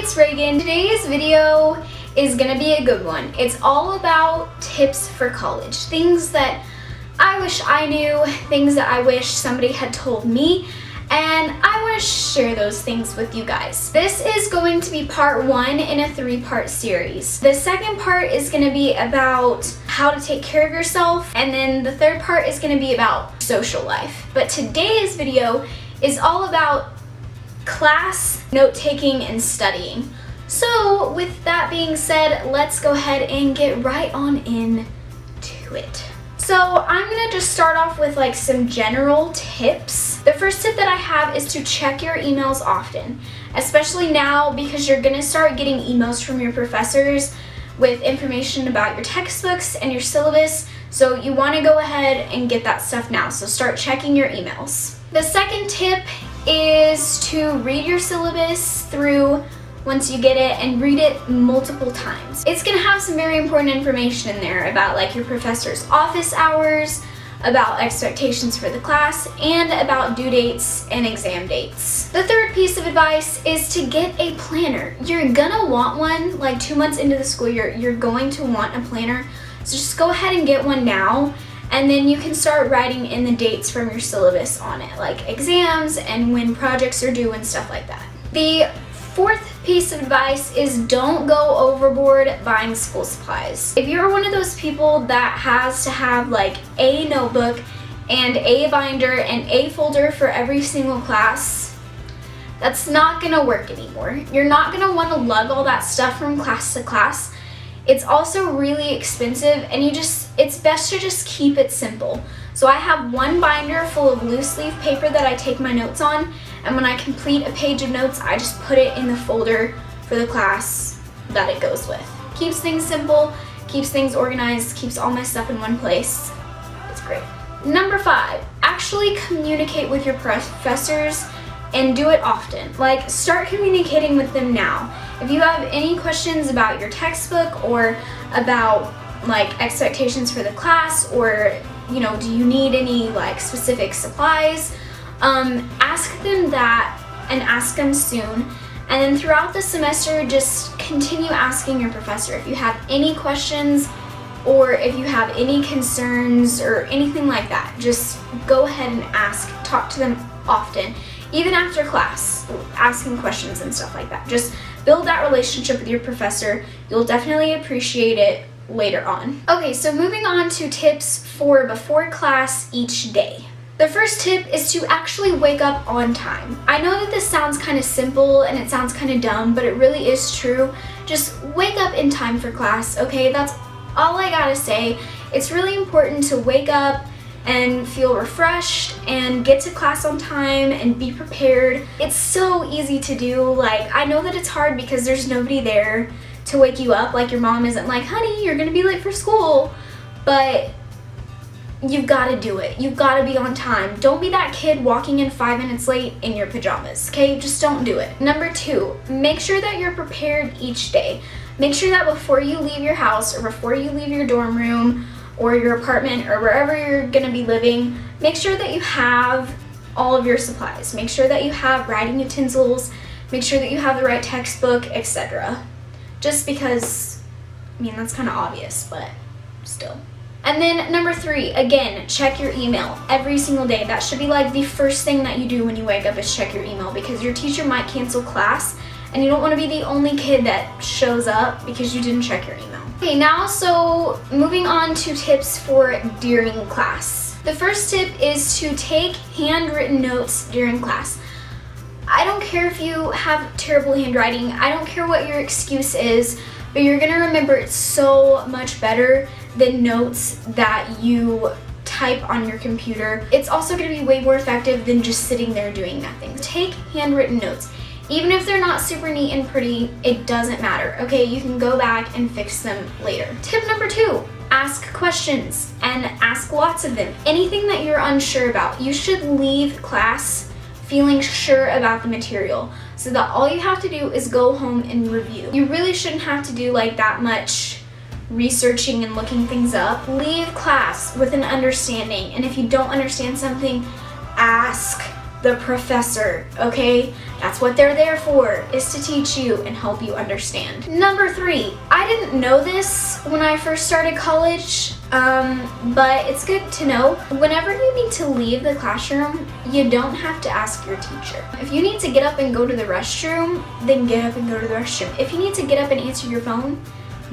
it's Reagan. Today's video is gonna be a good one. It's all about tips for college. Things that I wish I knew, things that I wish somebody had told me, and I want to share those things with you guys. This is going to be part 1 in a 3-part series. The second part is going to be about how to take care of yourself, and then the third part is going to be about social life. But today's video is all about class, note-taking, and studying. So with that being said, let's go ahead and get right on into it. So I'm gonna just start off with like some general tips. The first tip that I have is to check your emails often, especially now because you're gonna start getting emails from your professors with information about your textbooks and your syllabus. So you wanna go ahead and get that stuff now. So start checking your emails. The second tip is to read your syllabus through once you get it and read it multiple times. It's gonna have some very important information in there about like your professor's office hours, about expectations for the class, and about due dates and exam dates. The third piece of advice is to get a planner. You're gonna want one like 2 months into the school year. You're going to want a planner. So just go ahead and get one now, and then you can start writing in the dates from your syllabus on it, like exams and when projects are due and stuff like that. The fourth piece of advice is don't go overboard buying school supplies. If you're one of those people that has to have like a notebook and a binder and a folder for every single class, that's not gonna work anymore. You're not gonna want to lug all that stuff from class to class. It's also really expensive, and it's best to just keep it simple. So I have one binder full of loose leaf paper that I take my notes on, and when I complete a page of notes, I just put it in the folder for the class that it goes with. Keeps things simple, keeps things organized, keeps all my stuff in one place. It's great. Number 5, actually communicate with your professors and do it often. Like, start communicating with them now. If you have any questions about your textbook or about like expectations for the class, or you know, do you need any like specific supplies, ask them that and ask them soon. And then throughout the semester, just continue asking your professor if you have any questions or if you have any concerns or anything like that. Just go ahead and ask, talk to them often, even after class, asking questions and stuff like that. Just build that relationship with your professor. You'll definitely appreciate it later on. Okay, so moving on to tips for before class each day. The first tip is to actually wake up on time. I know that this sounds kind of simple and it sounds kind of dumb, but it really is true. Just wake up in time for class, okay? That's all I gotta say. It's really important to wake up and feel refreshed and get to class on time and be prepared. It's so easy to do. Like, I know that it's hard because there's nobody there to wake you up. Like, your mom isn't like, honey, you're gonna be late for school, but you've got to do it. You've got to be on time. Don't be that kid walking in 5 minutes late in your pajamas, okay? Just don't do it. Number 2, make sure that you're prepared each day. Make sure that before you leave your house or before you leave your dorm room or your apartment or wherever you're gonna be living, make sure that you have all of your supplies. Make sure that you have writing utensils, make sure that you have the right textbook, etc. Just because, I mean, that's kind of obvious, but still. And then number 3, again, check your email every single day. That should be like the first thing that you do when you wake up is check your email, because your teacher might cancel class and you don't want to be the only kid that shows up because you didn't check your email. Okay, now so moving on to tips for during class. The first tip is to take handwritten notes during class. I don't care if you have terrible handwriting. I don't care what your excuse is, but you're gonna remember it so much better than notes that you type on your computer. It's also gonna be way more effective than just sitting there doing nothing. Take handwritten notes. Even if they're not super neat and pretty, it doesn't matter, okay? You can go back and fix them later. Tip number 2, ask questions, and ask lots of them. Anything that you're unsure about, you should leave class feeling sure about the material, so that all you have to do is go home and review. You really shouldn't have to do like that much researching and looking things up. Leave class with an understanding, and if you don't understand something, ask the professor, okay? That's what they're there for, is to teach you and help you understand. Number 3, I didn't know this when I first started college, but it's good to know. Whenever you need to leave the classroom, you don't have to ask your teacher. If you need to get up and go to the restroom, then get up and go to the restroom. If you need to get up and answer your phone,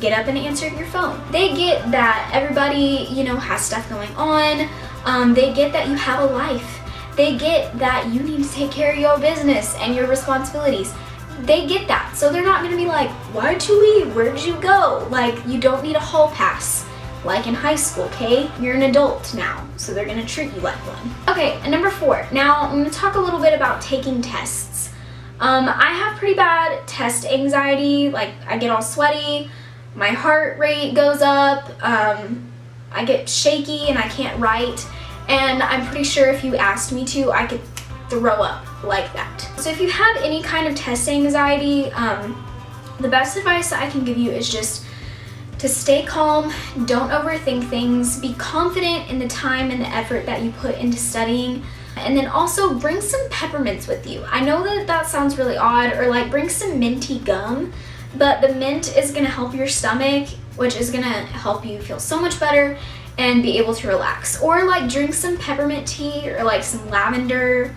get up and answer your phone. They get that everybody, has stuff going on. They get that you have a life. They get that you need to take care of your business and your responsibilities. They get that. So they're not gonna be like, why'd you leave? Where did you go? Like, you don't need a hall pass like in high school, okay? You're an adult now, so they're gonna treat you like one. Okay, and number 4. Now, I'm gonna talk a little bit about taking tests. I have pretty bad test anxiety. Like, I get all sweaty, my heart rate goes up, I get shaky and I can't write. And I'm pretty sure if you asked me to, I could throw up like that. So if you have any kind of test anxiety, the best advice that I can give you is just to stay calm, don't overthink things, be confident in the time and the effort that you put into studying, and then also bring some peppermints with you. I know that sounds really odd, or like bring some minty gum, but the mint is gonna help your stomach, which is gonna help you feel so much better and be able to relax. Or like drink some peppermint tea, or like some lavender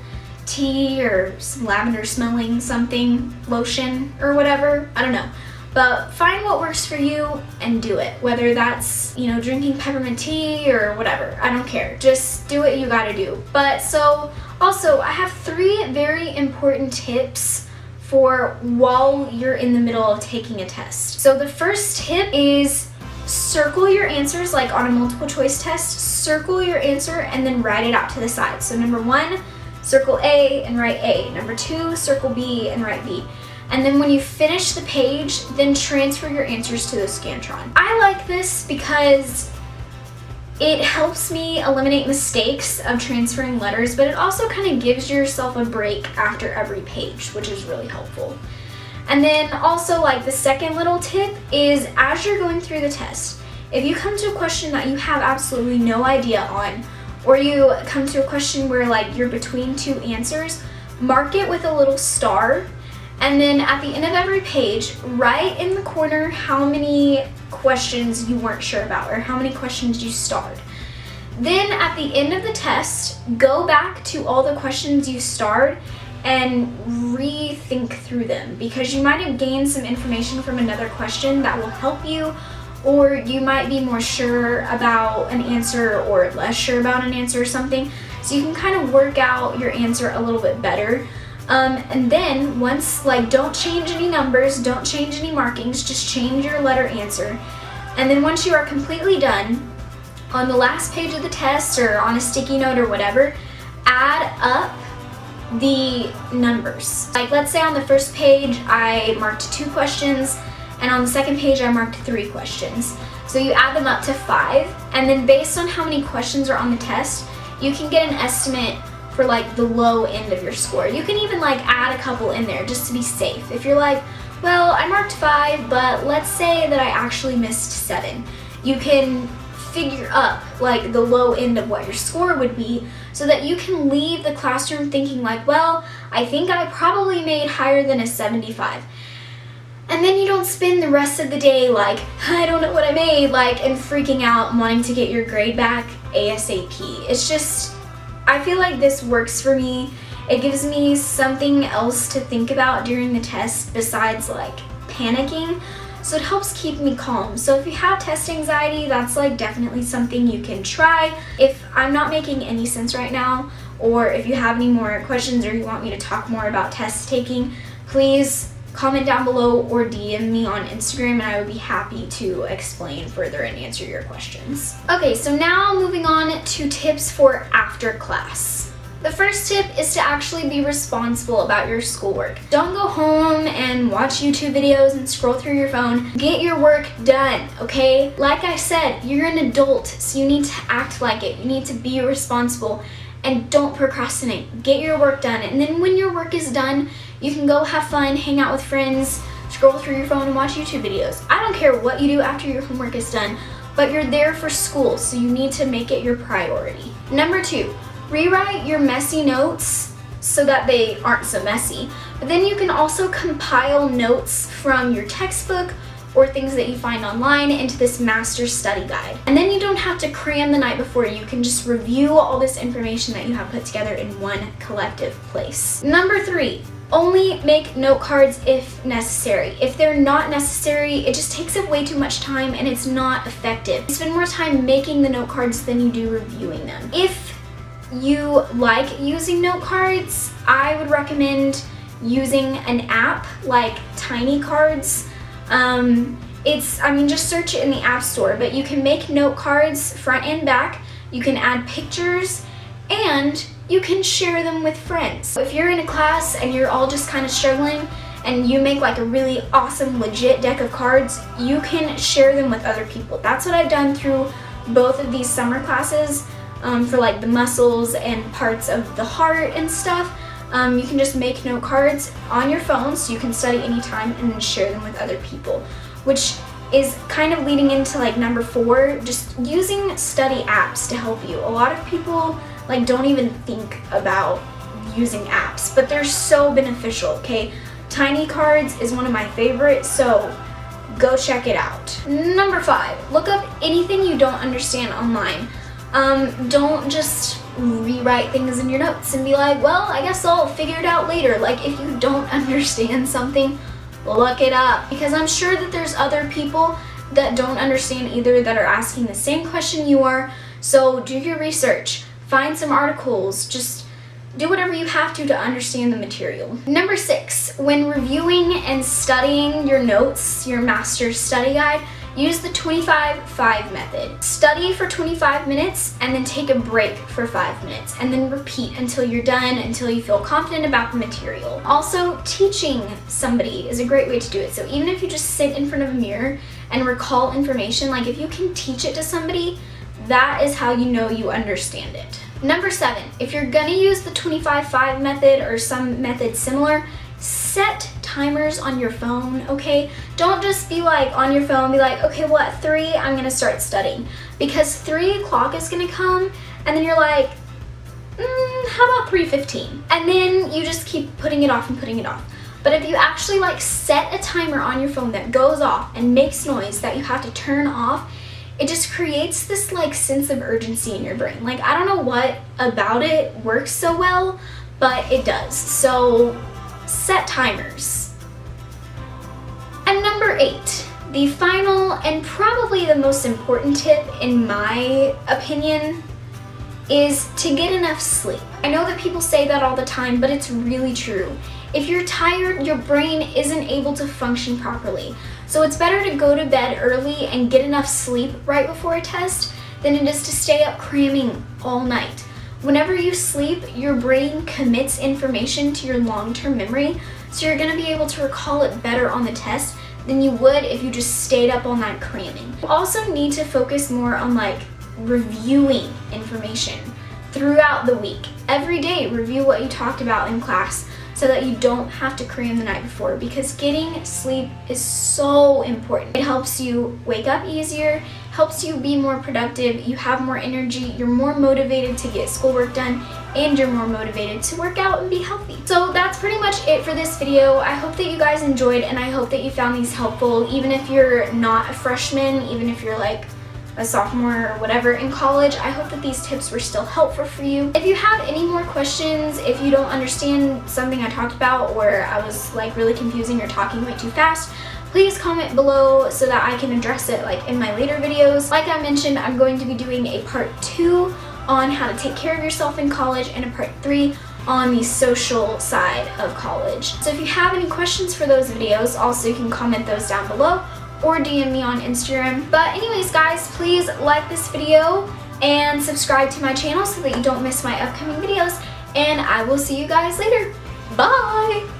tea, or some lavender smelling something, lotion or whatever, I don't know. But find what works for you and do it. Whether that's, drinking peppermint tea or whatever, I don't care. Just do what you gotta do. But so also I have 3 very important tips for while you're in the middle of taking a test. So the first tip is circle your answers, like on a multiple choice test, circle your answer and then write it out to the side. So number 1, circle A and write A. Number 2, circle B and write B. And then when you finish the page, then transfer your answers to the Scantron. I like this because it helps me eliminate mistakes of transferring letters, but it also kind of gives yourself a break after every page, which is really helpful. And then also, like, the second little tip is, as you're going through the test, if you come to a question that you have absolutely no idea on, or you come to a question where like you're between 2 answers, mark it with a little star, and then at the end of every page, write in the corner how many questions you weren't sure about, or how many questions you starred. Then at the end of the test, go back to all the questions you starred and rethink through them, because you might have gained some information from another question that will help you, or you might be more sure about an answer or less sure about an answer or something. So you can kind of work out your answer a little bit better. And then once, don't change any numbers, don't change any markings, just change your letter answer. And then once you are completely done, on the last page of the test or on a sticky note or whatever, add up the numbers. Like, let's say on the first page I marked 2 questions, and on the second page I marked 3 questions. So you add them up to 5, and then based on how many questions are on the test, you can get an estimate for the low end of your score. You can even add a couple in there just to be safe. If you're like, well, I marked 5, but let's say that I actually missed 7. You can figure up the low end of what your score would be, so that you can leave the classroom thinking well, I think I probably made higher than a 75. And then you don't spend the rest of the day I don't know what I made, and freaking out and wanting to get your grade back ASAP. It's just, I feel like this works for me. It gives me something else to think about during the test besides panicking. So it helps keep me calm. So if you have test anxiety, that's definitely something you can try. If I'm not making any sense right now, or if you have any more questions or you want me to talk more about test taking, please comment down below or DM me on Instagram, and I would be happy to explain further and answer your questions. Okay, so now moving on to tips for after class. The first tip is to actually be responsible about your schoolwork. Don't go home and watch YouTube videos and scroll through your phone. Get your work done, okay? Like I said, you're an adult, so you need to act like it. You need to be responsible, and don't procrastinate. Get your work done, and then when your work is done, you can go have fun, hang out with friends, scroll through your phone and watch YouTube videos. I don't care what you do after your homework is done, but you're there for school, so you need to make it your priority. Number 2, rewrite your messy notes so that they aren't so messy. But then you can also compile notes from your textbook or things that you find online into this master study guide. And then you don't have to cram the night before. You can just review all this information that you have put together in one collective place. Number 3, only make note cards if necessary. If they're not necessary, it just takes up way too much time and it's not effective. You spend more time making the note cards than you do reviewing them. If you like using note cards, I would recommend using an app like Tiny Cards. Just search it in the App Store, but you can make note cards front and back, you can add pictures, and you can share them with friends. If you're in a class and you're all just kind of struggling and you make like a really awesome, legit deck of cards, you can share them with other people. That's what I've done through both of these summer classes for like the muscles and parts of the heart and stuff. You can just make note cards on your phone so you can study anytime and then share them with other people, which is kind of leading into like number 4, just using study apps to help you. A lot of people like don't even think about using apps, but they're so beneficial, okay? Tiny Cards is one of my favorites, so go check it out. Number 5, look up anything you don't understand online. Don't just rewrite things in your notes and be like, well, I guess I'll figure it out later. Like, if you don't understand something, look it up, because I'm sure that there's other people that don't understand either that are asking the same question you are. So do your research, find some articles, just do whatever you have to understand the material. Number 6, when reviewing and studying your notes, your master's study guide, use the 25-5 method. Study for 25 minutes and then take a break for 5 minutes and then repeat until you're done, until you feel confident about the material. Also, teaching somebody is a great way to do it. So even if you just sit in front of a mirror and recall information, like if you can teach it to somebody, that is how you know you understand it. Number 7, if you're gonna use the 25-5 method or some method similar, set timers on your phone, okay? Don't just be like on your phone, be like, okay, well at 3, I'm gonna start studying. Because 3 o'clock is gonna come and then you're like, how about 3:15? And then you just keep putting it off and putting it off. But if you actually like set a timer on your phone that goes off and makes noise that you have to turn off, it just creates this like sense of urgency in your brain. Like, I don't know what about it works so well, but it does. So set timers. And number 8, the final and probably the most important tip in my opinion is to get enough sleep. I know that people say that all the time, but it's really true. If you're tired, your brain isn't able to function properly. So it's better to go to bed early and get enough sleep right before a test than it is to stay up cramming all night. Whenever you sleep, your brain commits information to your long-term memory, so you're gonna be able to recall it better on the test than you would if you just stayed up all night cramming. You also need to focus more on like reviewing information throughout the week. Every day, review what you talked about in class so that you don't have to cram the night before, because getting sleep is so important. It helps you wake up easier, helps you be more productive, you have more energy, you're more motivated to get schoolwork done, and you're more motivated to work out and be healthy. So that's pretty much it for this video. I hope that you guys enjoyed, and I hope that you found these helpful, even if you're not a freshman, even if you're like a sophomore or whatever in college. I hope that these tips were still helpful for you. If you have any more questions, if you don't understand something I talked about, or I was like really confusing or talking way too fast, please comment below so that I can address it like in my later videos. Like I mentioned, I'm going to be doing a part 2 on how to take care of yourself in college and a part 3 on the social side of college. So if you have any questions for those videos, also you can comment those down below or DM me on Instagram. But anyways guys, please like this video and subscribe to my channel so that you don't miss my upcoming videos, and I will see you guys later. Bye!